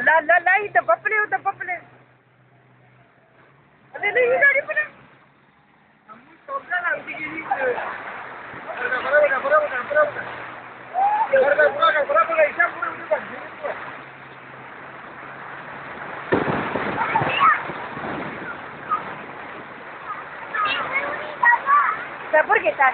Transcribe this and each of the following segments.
ला ला ला इथं बपले होतं बपले. अरे नाही ही गाडी पण पेपर घेता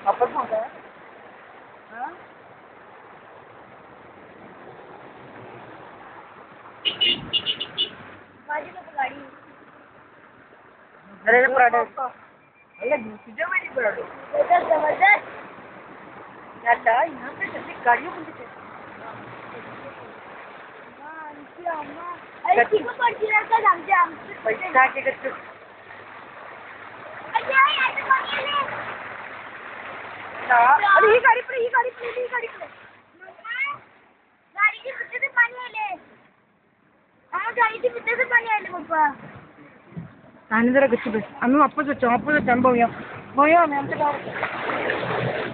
आपण सांगा माझी नको गाडी अरे पराठा तुझ्या माझी पराठा जबरदस्त याला यहाँ पे जल्दी गाड़ियों को लेते अरे ठीक है पड़ती है का आमचे पैसा के करते अरे ही गाडी पण गाडीची पिठ्ठीचे पाणी आले गाडीची पिठ्ठीचे पाणी आले पप्पा आणि जरा गच्ची बस आम्ही वापस जाऊ भाऊया आम्ही आमच्या गावात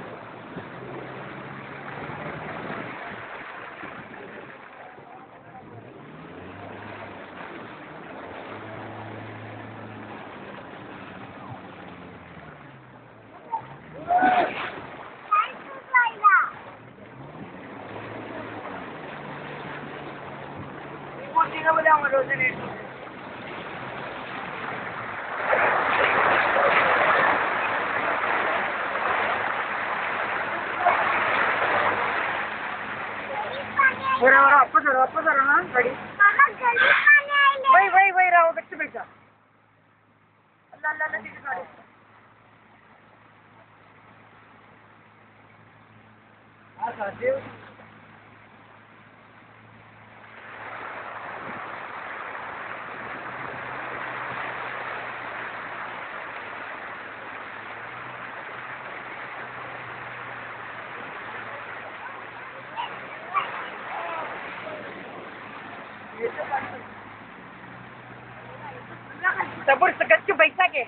वापस आ रहा ना गाड़ी वही रहो बच्चे बैठा अल्लाह अल्लाह अल्लाह ठीक है sabur segat ke baik saja.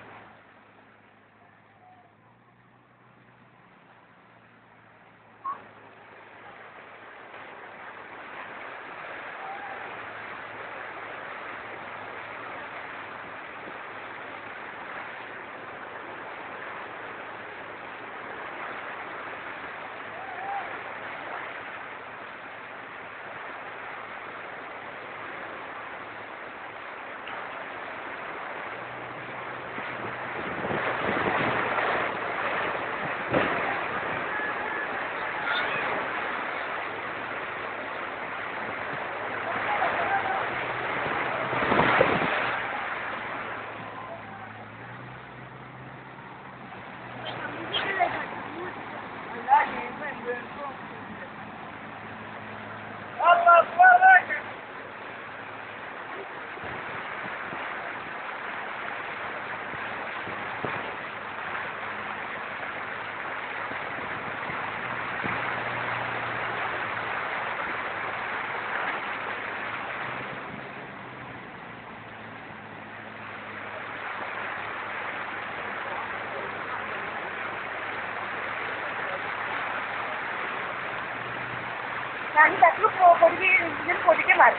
आणि त्यातलं फोटो के मार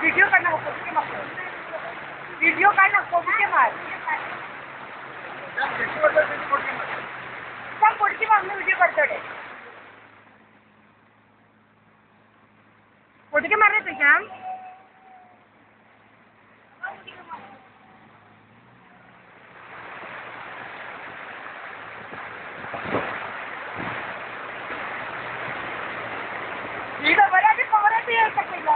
वीडियो काढ ना फोटो के मार वीडियो काढ ना फोटो के मार सब फोटो के मार वीडियो काढतो jam? Dito, wala din pa, wala din sa kila.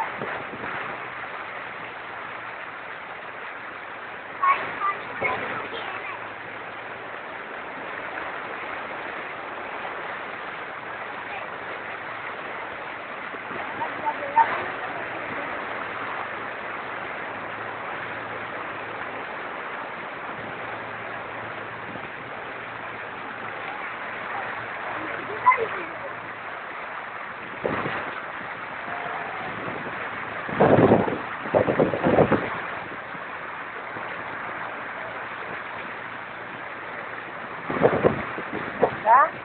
Yeah,